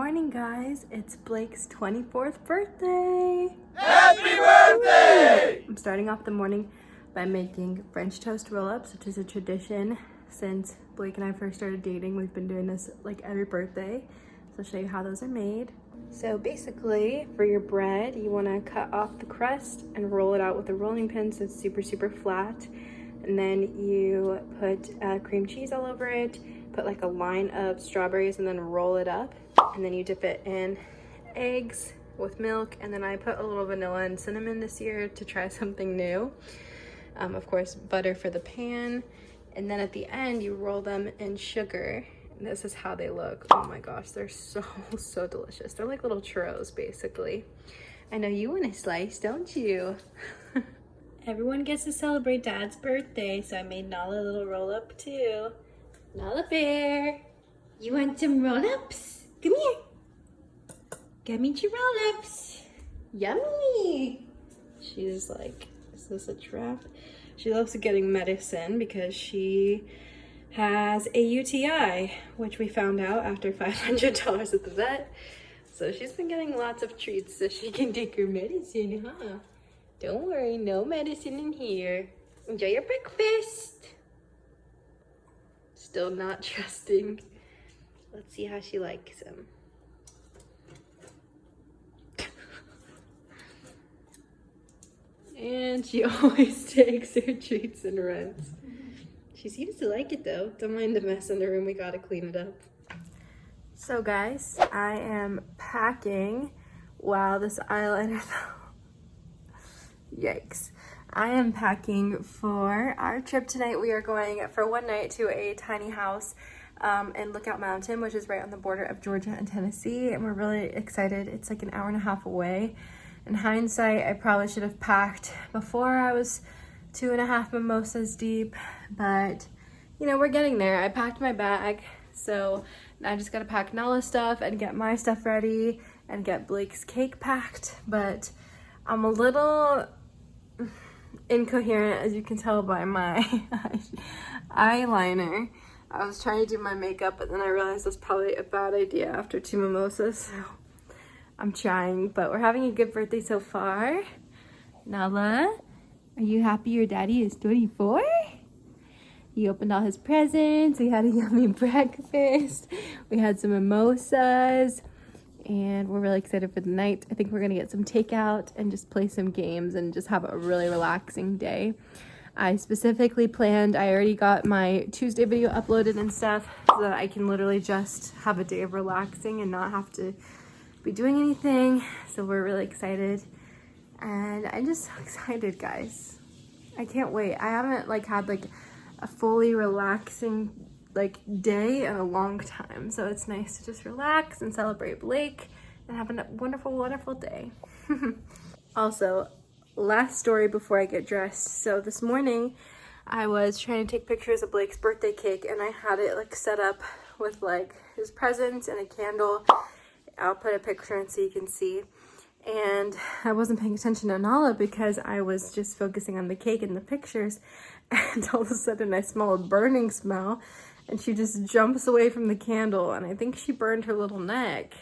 morning, guys. It's Blake's 24th birthday. Happy birthday! I'm starting off the morning by making French toast roll-ups, which is a tradition since Blake and I first started dating. We've been doing this like every birthday. So I'll show you how those are made. So basically, for your bread, you want to cut off the crust and roll it out with a rolling pin so it's super, super flat. And then you put cream cheese all over it, put like a line of strawberries and then roll it up. And then you dip it in eggs with milk. And then I put a little vanilla and cinnamon this year to try something new. Of course, butter for the pan. And then at the end, you roll them in sugar. And this is how they look. Oh my gosh, they're so, so delicious. They're like little churros, basically. I know you want a slice, don't you? Everyone gets to celebrate Dad's birthday, so I made Nala a little roll-up too. Nala Bear, you want some roll-ups? Come here. Come eat your roll-ups. Yummy. She's like, is this a trap? She loves getting medicine because she has a UTI, which we found out after $500 at the vet. So she's been getting lots of treats so she can take her medicine, huh? Don't worry, no medicine in here. Enjoy your breakfast. Still not trusting. Let's see how she likes them. And she always takes her treats and runs. She seems to like it though. Don't mind the mess in the room, we gotta clean it up. So guys, I am packing. Wow, this eyeliner though. Yikes. I am packing for our trip tonight. We are going for one night to a tiny house in Lookout Mountain, which is right on the border of Georgia and Tennessee. And we're really excited. It's like an hour and a half away. In hindsight, I probably should have packed before I was 2.5 mimosas deep, but you know, we're getting there. I packed my bag, so now I just gotta pack Nala's stuff and get my stuff ready and get Blake's cake packed. But I'm a little incoherent, as you can tell by my eyeliner. I was trying to do my makeup, but then I realized that's probably a bad idea after 2 mimosas. So I'm trying, but we're having a good birthday so far. Nala, are you happy your daddy is 24? He opened all his presents. We had a yummy breakfast. We had some mimosas. And we're really excited for the night. I think we're gonna get some takeout and just play some games and just have a really relaxing day. I specifically planned, I already got my Tuesday video uploaded and stuff so that I can literally just have a day of relaxing and not have to be doing anything. So we're really excited. And I'm just so excited, guys. I can't wait. I haven't like had like a fully relaxing like day in a long time, so it's nice to just relax and celebrate Blake and have a wonderful, wonderful day. Also, last story before I get dressed. So this morning I was trying to take pictures of Blake's birthday cake, and I had it like set up with like his presents and a candle. I'll put a picture in so you can see. And I wasn't paying attention to Nala because I was just focusing on the cake and the pictures, and all of a sudden I smell a burning smell. And she just jumps away from the candle, and I think she burned her little neck.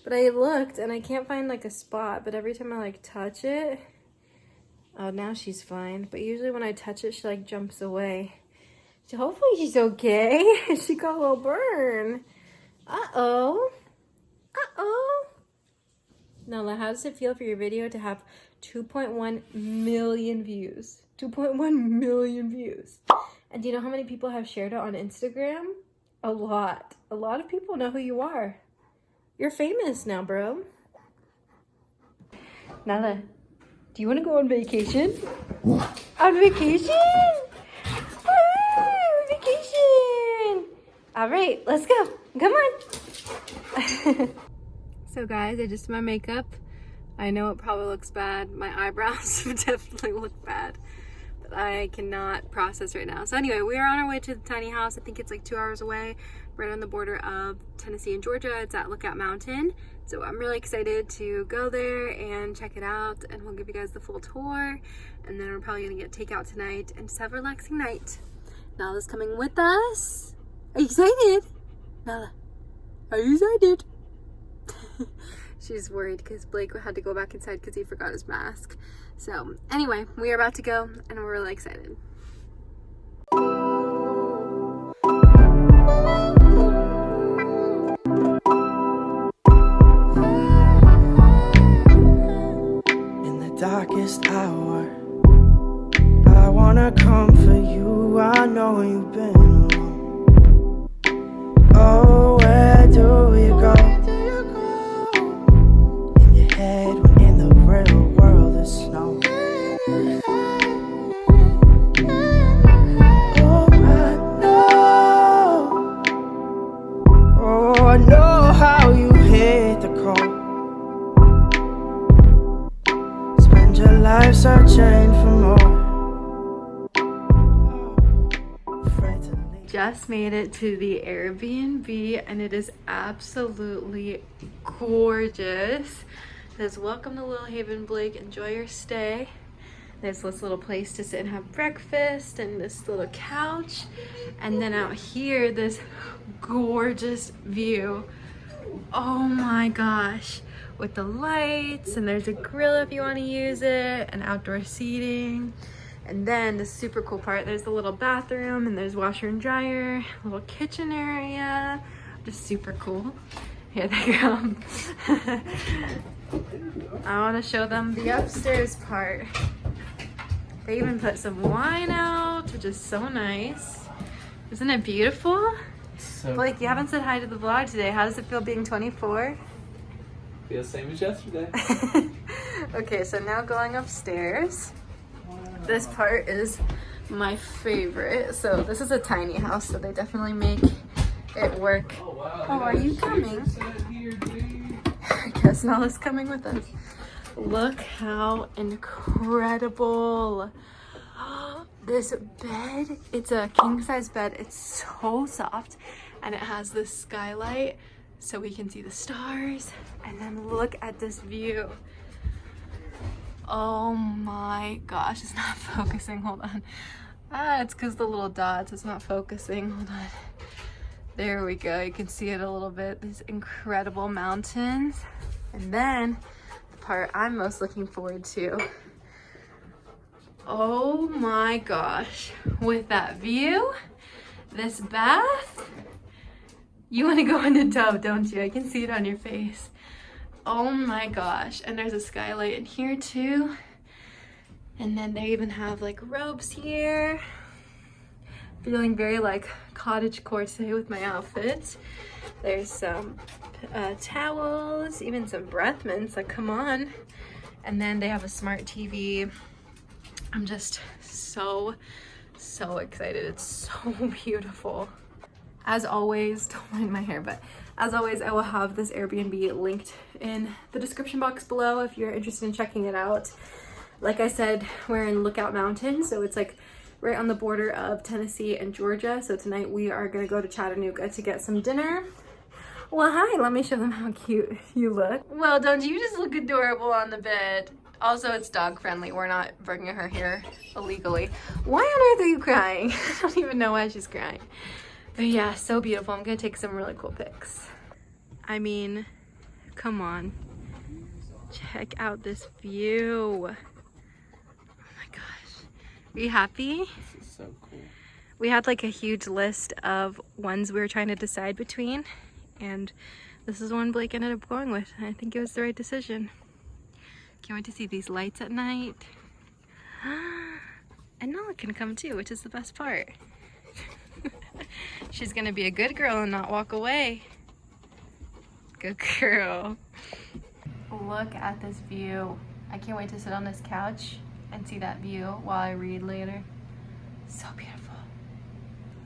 But I looked and I can't find like a spot, but every time I like touch it, oh, now she's fine. But usually when I touch it, she like jumps away. So hopefully she's okay. She got a little burn. Uh-oh. Uh-oh. Nala, how does it feel for your video to have 2.1 million views? 2.1 million views. And do you know how many people have shared it on Instagram? A lot. A lot of people know who you are. You're famous now, bro. Nala, do you want to go on vacation? On vacation? Woo! Vacation! All right, let's go. Come on. So guys, I just did my makeup. I know it probably looks bad. My eyebrows definitely look bad. I cannot process right now. So anyway, we are on our way to the tiny house. I think it's like 2 hours away, right on the border of Tennessee and Georgia. It's at Lookout Mountain. So I'm really excited to go there and check it out, and we'll give you guys the full tour. And then we're probably gonna get takeout tonight and just have a relaxing night. Nala's coming with us. Are you excited? Nala, are you excited? She's worried because Blake had to go back inside because he forgot his mask. So anyway, we are about to go and we're really excited. In the darkest hour, I wanna comfort you. I know you've been alone. Oh, where do we go? In your head when in the real world there's snow. Oh, I know how you hit the call. Spend your life searching for more. Just made it to the Airbnb and it is absolutely gorgeous. It says, welcome to Little Haven, Blake. Enjoy your stay. There's this little place to sit and have breakfast and this little couch. And then out here, this gorgeous view. Oh my gosh. With the lights, and there's a grill if you want to use it, and outdoor seating. And then the super cool part, there's the little bathroom and there's washer and dryer, little kitchen area, just super cool. Here they come. I want to show them the upstairs part. They even put some wine out, which is so nice. Isn't it beautiful? So Blake, you haven't said hi to the vlog today. How does it feel being 24? feels same as yesterday. Okay, so now going upstairs. This part is my favorite. So this is a tiny house, so they definitely make it work. Oh, wow. Oh, are you coming? I guess Nala's coming with us. Look how incredible. This bed, it's a king size bed. It's so soft and it has this skylight so we can see the stars. And then look at this view. Oh my gosh, it's not focusing. Hold on. It's because the little dots, it's not focusing. Hold on. There we go. You can see it a little bit. These incredible mountains. And then the part I'm most looking forward to. Oh my gosh. With that view, this bath, you want to go in the tub, don't you? I can see it on your face. Oh my gosh. And there's a skylight in here too. And then they even have like robes here. Feeling very like cottagecore today with my outfit. There's some towels, even some breath mints, like come on. And then they have a smart TV. I'm just so excited. It's so beautiful. As always, don't mind my hair, but as always, I will have this Airbnb linked in the description box below if you're interested in checking it out. Like I said, we're in Lookout Mountain, so it's like right on the border of Tennessee and Georgia. So tonight we are gonna go to Chattanooga to get some dinner. Well, hi, let me show them how cute you look. Well, don't you just look adorable on the bed? Also, it's dog friendly. We're not bringing her here illegally. Why on earth are you crying? I don't even know why she's crying. But yeah, so beautiful. I'm gonna take some really cool pics. I mean, come on. Check out this view. Oh my gosh. Are you happy? This is so cool. We had like a huge list of ones we were trying to decide between, and this is one Blake ended up going with. I think it was the right decision. Can't wait to see these lights at night. And Nala can come too, which is the best part. She's gonna be a good girl and not walk away. Good girl. Look at this view. I can't wait to sit on this couch and see that view while I read later. So beautiful.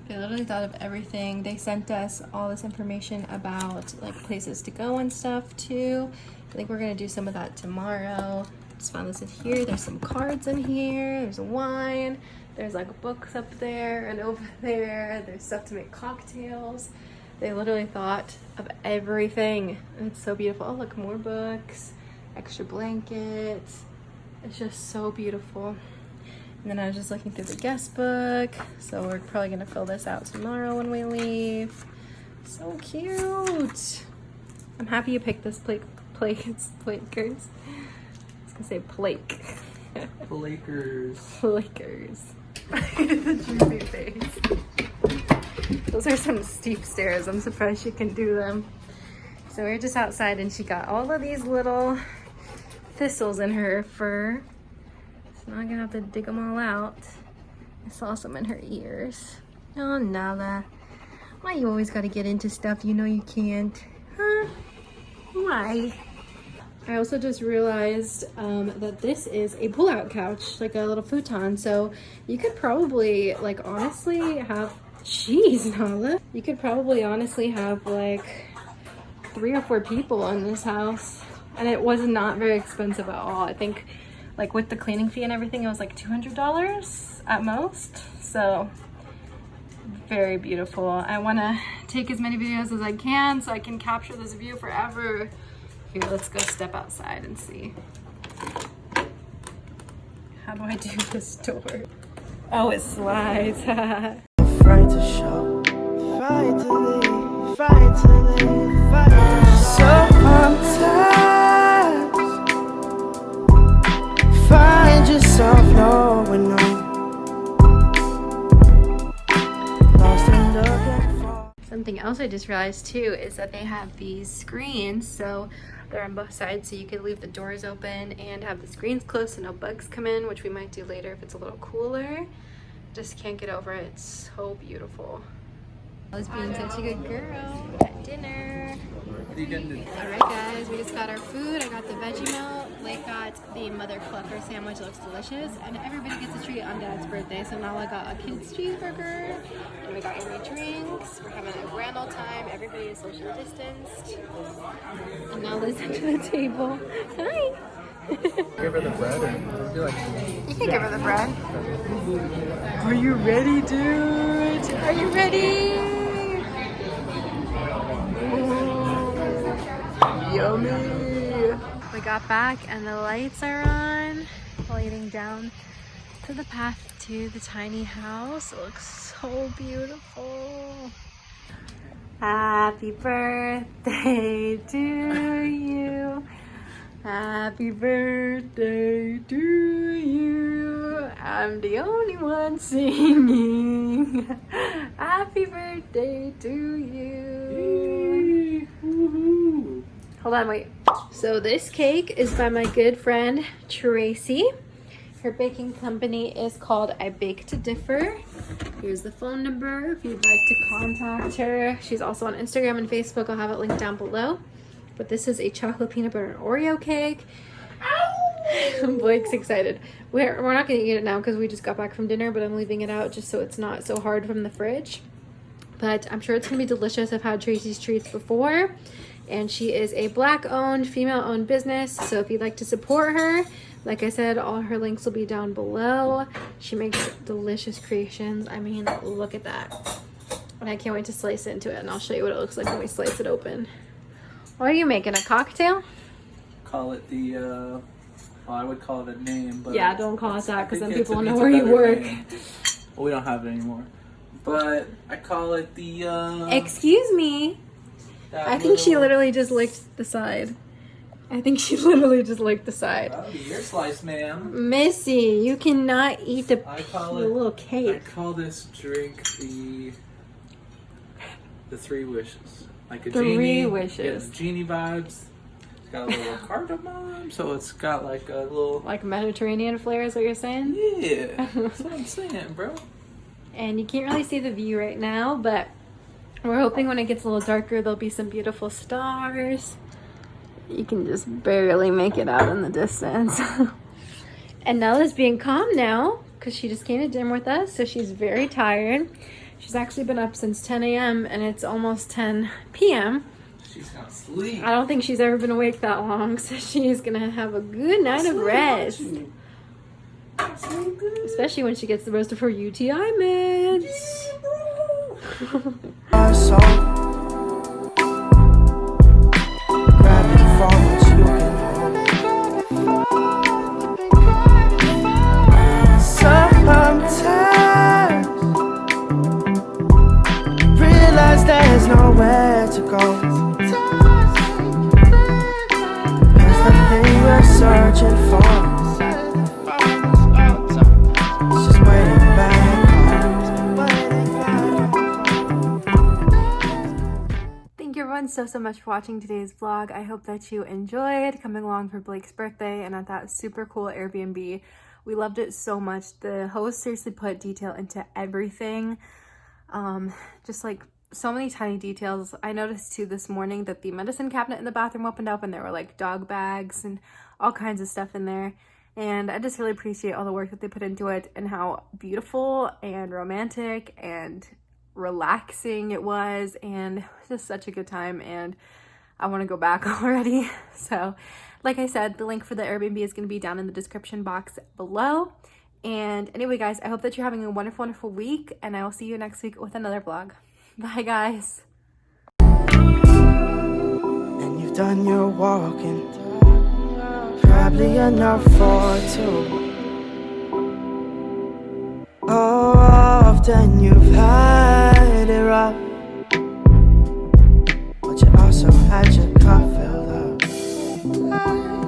They literally thought of everything. They sent us all this information about like places to go and stuff too. I think we're gonna do some of that tomorrow. Just found this in here. There's some cards in here. There's wine. There's like books up there and over there. There's stuff to make cocktails. They literally thought of everything. And it's so beautiful. Oh, look, more books, extra blankets. It's just so beautiful. And then I was just looking through the guest book. So we're probably gonna fill this out tomorrow when we leave. So cute. I'm happy you picked this Plakers. I was gonna say Plake. Plakers. Plakers. The droopy face. Those are some steep stairs. I'm surprised she can do them. So we're just outside and she got all of these little thistles in her fur. So now I'm gonna have to dig them all out. I saw some in her ears. Oh, Nala. Why you always gotta get into stuff you know you can't? Huh? Why? I also just realized that this is a pull-out couch, like a little futon. So you could probably, like, honestly have... Jeez, Nala. You could probably honestly have, like, 3 or 4 people in this house. And it was not very expensive at all. I think, like, with the cleaning fee and everything, it was like $200 at most. So, very beautiful. I want to take as many videos as I can so I can capture this view forever. Here, let's go step outside and see. How do I do this door? Oh, it slides. Afraid to show, afraid to leave, afraid to leave, afraid to sometimes find yourself knowing lost and looking for. Something else I just realized too is that they have these screens, so they're on both sides, so you could leave the doors open and have the screens closed so no bugs come in, which we might do later if it's a little cooler. Just can't get over it. It's so beautiful. I was being such a good girl at dinner. Alright guys, we just got our food. I got the veggie melt. Blake got the mother clucker sandwich. It looks delicious. And everybody gets a treat on Dad's birthday. So Nala got a kid's cheeseburger. And we got any drinks. We're having a grand old time. Everybody is social distanced. And Nala's under the table. Hi! Give her the bread or do like... You can give her the bread. Are you ready, dude? Are you ready? Yummy! We got back and the lights are on. Leading down to the path to the tiny house. It looks so beautiful. Happy birthday to you. Happy birthday to you. I'm the only one singing. Happy birthday to you. Hold on, wait. So this cake is by my good friend Tracy. Her baking company is called I Bake to Differ. Here's the phone number if you'd like to contact her. She's also on Instagram and Facebook. I'll have it linked down below. But this is a chocolate peanut butter and Oreo cake. Blake's excited. We're not gonna eat it now because we just got back from dinner, but I'm leaving it out just so it's not so hard from the fridge. But I'm sure it's gonna be delicious. I've had Tracy's Treats before, and she is a Black-owned, female-owned business. So if you'd like to support her, like I said, all her links will be down below. She makes delicious creations. I mean, look at that. And I can't wait to slice into it, and I'll show you what it looks like when we slice it open. What are you making, a cocktail? Call it the, well, I would call it a name, but... Yeah, don't call it that, because then people will know it's a where you better work. name. Well, we don't have it anymore. But I call it the, Excuse me. I think she literally just licked the side. I think she literally just licked the side. That'll be your slice, ma'am. Missy, you cannot eat the little cake. I call this drink the 3 wishes. Like a 3 genie. wishes. Yeah, genie vibes. It's got a little cardamom, so it's got like a little... Like Mediterranean flair is what you're saying? Yeah, that's what I'm saying, bro. And you can't really see the view right now, but we're hoping when it gets a little darker, there'll be some beautiful stars. You can just barely make it out in the distance. And Nella's being calm now because she just came to dinner with us, so she's very tired. She's actually been up since 10 a.m. and it's almost 10 p.m. She's gonna sleep. I don't think she's ever been awake that long, so she's gonna have a good night of rest. Especially when she gets the rest of her UTI meds. Our soul. Grab it for what you can hold. Sometimes realize there's nowhere to go. so much for watching today's vlog. I hope that you enjoyed coming along for Blake's birthday and at that super cool Airbnb. We loved it so much. The host seriously put detail into everything. Just like so many tiny details. I noticed too this morning that the medicine cabinet in the bathroom opened up and there were like dog bags and all kinds of stuff in there. And I just really appreciate all the work that they put into it and how beautiful and romantic and relaxing it was, and it was just such a good time, and I want to go back already. So like I said, the link for the Airbnb is going to be down in the description box below. And anyway guys, I hope that you're having a wonderful week, and I will see you next week with another vlog. Bye guys. And you've done your walking, probably enough for two. Oh, often you've had it rough, but you also had your cup filled up.